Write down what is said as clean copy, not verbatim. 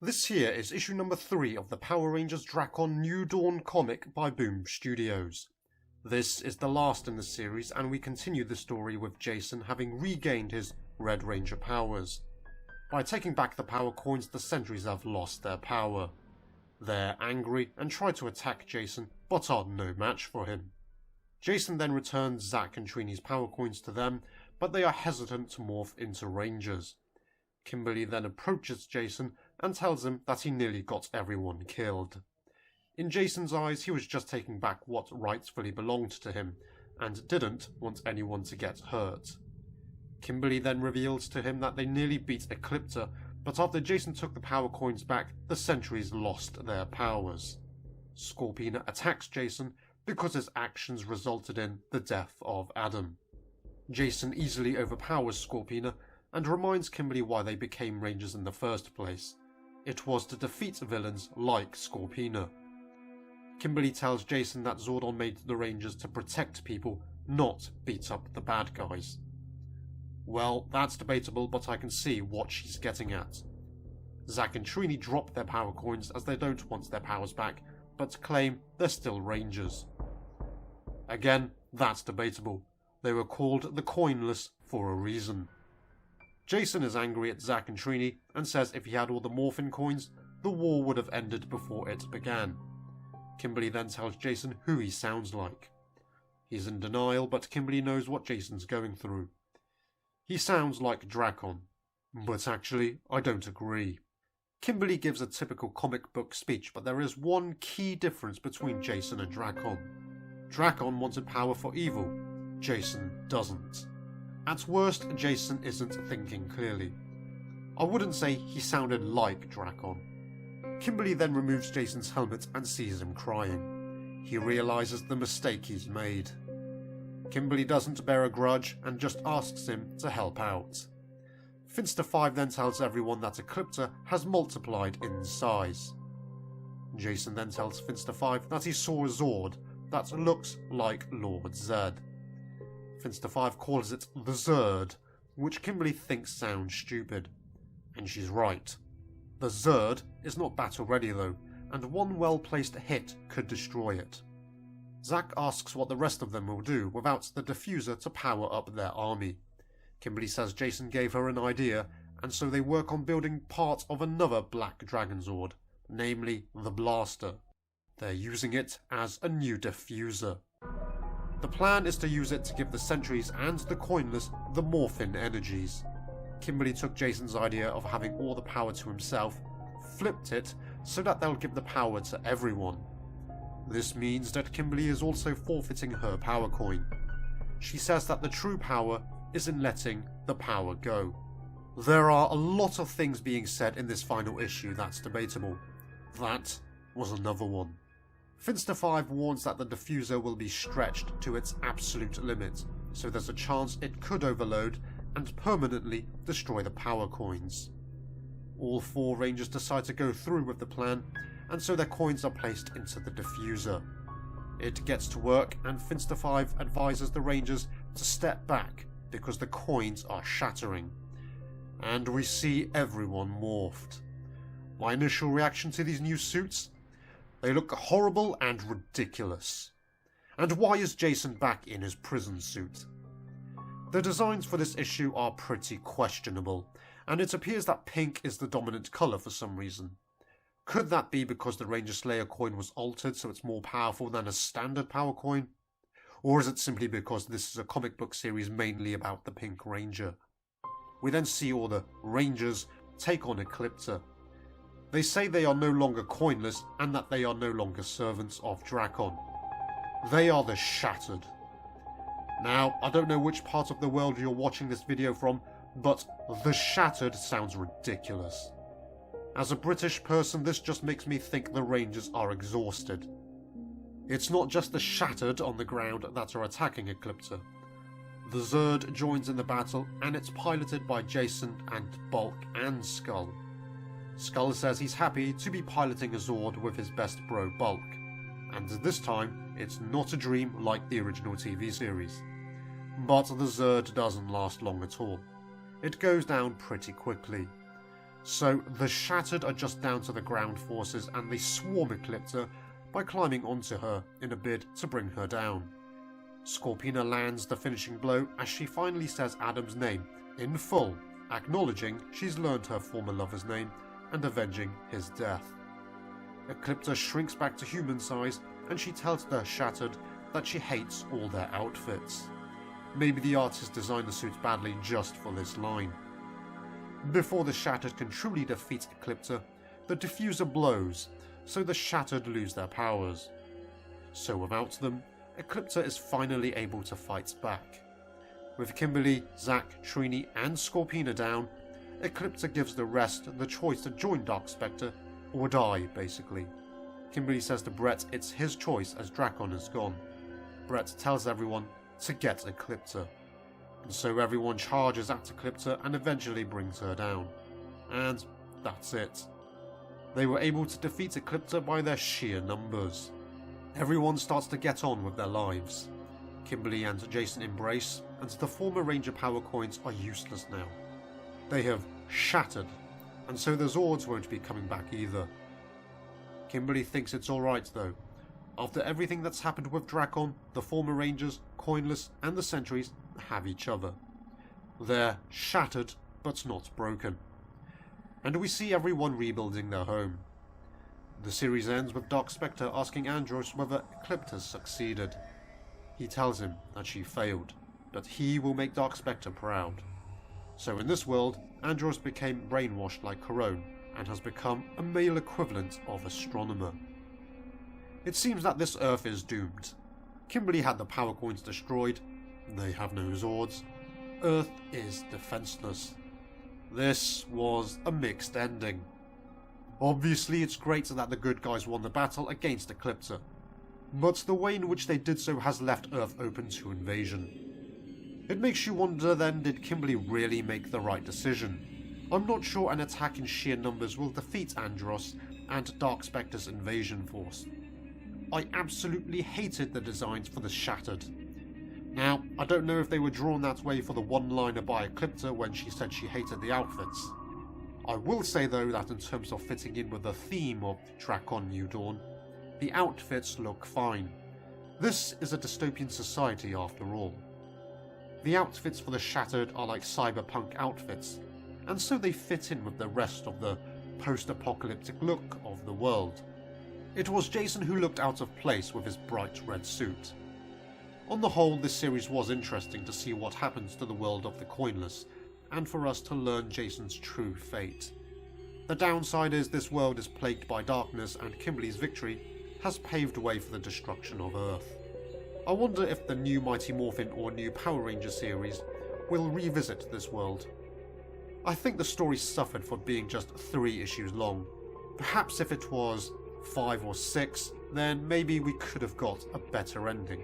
This here is issue number 3 of the Power Rangers Drakkon New Dawn comic by Boom Studios. This is the last in the series, and we continue the story with Jason having regained his Red Ranger powers. By taking back the power coins, the sentries have lost their power. They're angry and try to attack Jason, but are no match for him. Jason then returns Zack and Trini's power coins to them, but they are hesitant to morph into Rangers. Kimberly then approaches Jason and tells him that he nearly got everyone killed. In Jason's eyes, he was just taking back what rightfully belonged to him, and didn't want anyone to get hurt. Kimberly then reveals to him that they nearly beat Eclipta, but after Jason took the power coins back, the sentries lost their powers. Scorpina attacks Jason because his actions resulted in the death of Adam. Jason easily overpowers Scorpina and reminds Kimberly why they became Rangers in the first place. It was to defeat villains like Scorpina. Kimberly tells Jason that Zordon made the Rangers to protect people, not beat up the bad guys. Well, that's debatable, but I can see what she's getting at. Zack and Trini drop their power coins as they don't want their powers back, but claim they're still Rangers. Again, that's debatable. They were called the Coinless for a reason. Jason is angry at Zack and Trini and says if he had all the Morphin coins, the war would have ended before it began. Kimberly then tells Jason who he sounds like. He's in denial, but Kimberly knows what Jason's going through. He sounds like Drakkon, but actually, I don't agree. Kimberly gives a typical comic book speech, but there is one key difference between Jason and Drakkon. Drakkon wanted power for evil, Jason doesn't. At worst, Jason isn't thinking clearly. I wouldn't say he sounded like Drakkon. Kimberly then removes Jason's helmet and sees him crying. He realises the mistake he's made. Kimberly doesn't bear a grudge and just asks him to help out. Finster 5 then tells everyone that Eclipta has multiplied in size. Jason then tells Finster 5 that he saw a Zord that looks like Lord Zed. Finster 5 calls it the Zerd, which Kimberly thinks sounds stupid. And she's right. The Zerd is not battle ready though, and one well-placed hit could destroy it. Zack asks what the rest of them will do without the diffuser to power up their army. Kimberly says Jason gave her an idea, and so they work on building part of another Black Dragon Zord, namely the Blaster. They're using it as a new diffuser. The plan is to use it to give the sentries and the Coinless the Morphin energies. Kimberly took Jason's idea of having all the power to himself, flipped it so that they'll give the power to everyone. This means that Kimberly is also forfeiting her power coin. She says that the true power is in letting the power go. There are a lot of things being said in this final issue that's debatable. That was another one. Finster 5 warns that the diffuser will be stretched to its absolute limit, so there's a chance it could overload and permanently destroy the power coins. All 4 Rangers decide to go through with the plan, and so their coins are placed into the diffuser. It gets to work, and Finster 5 advises the Rangers to step back because the coins are shattering. And we see everyone morphed. My initial reaction to these new suits? They look horrible and ridiculous. And why is Jason back in his prison suit? The designs for this issue are pretty questionable, and it appears that pink is the dominant colour for some reason. Could that be because the Ranger Slayer coin was altered so it's more powerful than a standard power coin? Or is it simply because this is a comic book series mainly about the Pink Ranger? We then see all the Rangers take on Eclipta. They say they are no longer coinless and that they are no longer servants of Drakkon. They are the Shattered. Now, I don't know which part of the world you're watching this video from, but the Shattered sounds ridiculous. As a British person, this just makes me think the Rangers are exhausted. It's not just the Shattered on the ground that are attacking Eclipta. The Zerd joins in the battle, and it's piloted by Jason and Bulk and Skull. Skull says he's happy to be piloting a Zord with his best bro Bulk, and this time it's not a dream like the original TV series. But the Zerd doesn't last long at all. It goes down pretty quickly. So the Shattered are just down to the ground forces and they swarm Eclipta by climbing onto her in a bid to bring her down. Scorpina lands the finishing blow as she finally says Adam's name in full, acknowledging she's learned her former lover's name and avenging his death. Eclipta shrinks back to human size and she tells the Shattered that she hates all their outfits. Maybe the artist designed the suits badly just for this line. Before the Shattered can truly defeat Eclipta, the diffuser blows, so the Shattered lose their powers. So without them, Eclipta is finally able to fight back. With Kimberly, Zack, Trini and Scorpina down, Eclipta gives the rest the choice to join Dark Spectre or die, basically. Kimberly says to Brett it's his choice as Drakkon is gone. Brett tells everyone to get Eclipta. And so everyone charges at Eclipta and eventually brings her down. And that's it. They were able to defeat Eclipta by their sheer numbers. Everyone starts to get on with their lives. Kimberly and Jason embrace, and the former Ranger power coins are useless now. They have shattered, and so the Zords won't be coming back either. Kimberly thinks it's alright though. After everything that's happened with Drakkon, the former Rangers, Coinless and the Sentries have each other. They're shattered, but not broken. And we see everyone rebuilding their home. The series ends with Dark Spectre asking Andros whether Eclipta succeeded. He tells him that she failed, but he will make Dark Spectre proud. So in this world, Andros became brainwashed like Corone, and has become a male equivalent of Astronomer. It seems that this Earth is doomed. Kimberly had the power coins destroyed, they have no Zords. Earth is defenseless. This was a mixed ending. Obviously it's great that the good guys won the battle against Eclipta, but the way in which they did so has left Earth open to invasion. It makes you wonder then, did Kimberly really make the right decision? I'm not sure an attack in sheer numbers will defeat Andros and Dark Spectre's invasion force. I absolutely hated the designs for the Shattered. Now, I don't know if they were drawn that way for the one-liner by Eclipta when she said she hated the outfits. I will say though that in terms of fitting in with the theme of Drakkon New Dawn, the outfits look fine. This is a dystopian society after all. The outfits for the Shattered are like cyberpunk outfits, and so they fit in with the rest of the post-apocalyptic look of the world. It was Jason who looked out of place with his bright red suit. On the whole, this series was interesting to see what happens to the world of the Coinless, and for us to learn Jason's true fate. The downside is this world is plagued by darkness, and Kimberly's victory has paved way for the destruction of Earth. I wonder if the new Mighty Morphin or new Power Ranger series will revisit this world. I think the story suffered for being just 3 issues long. Perhaps if it was 5 or 6, then maybe we could have got a better ending.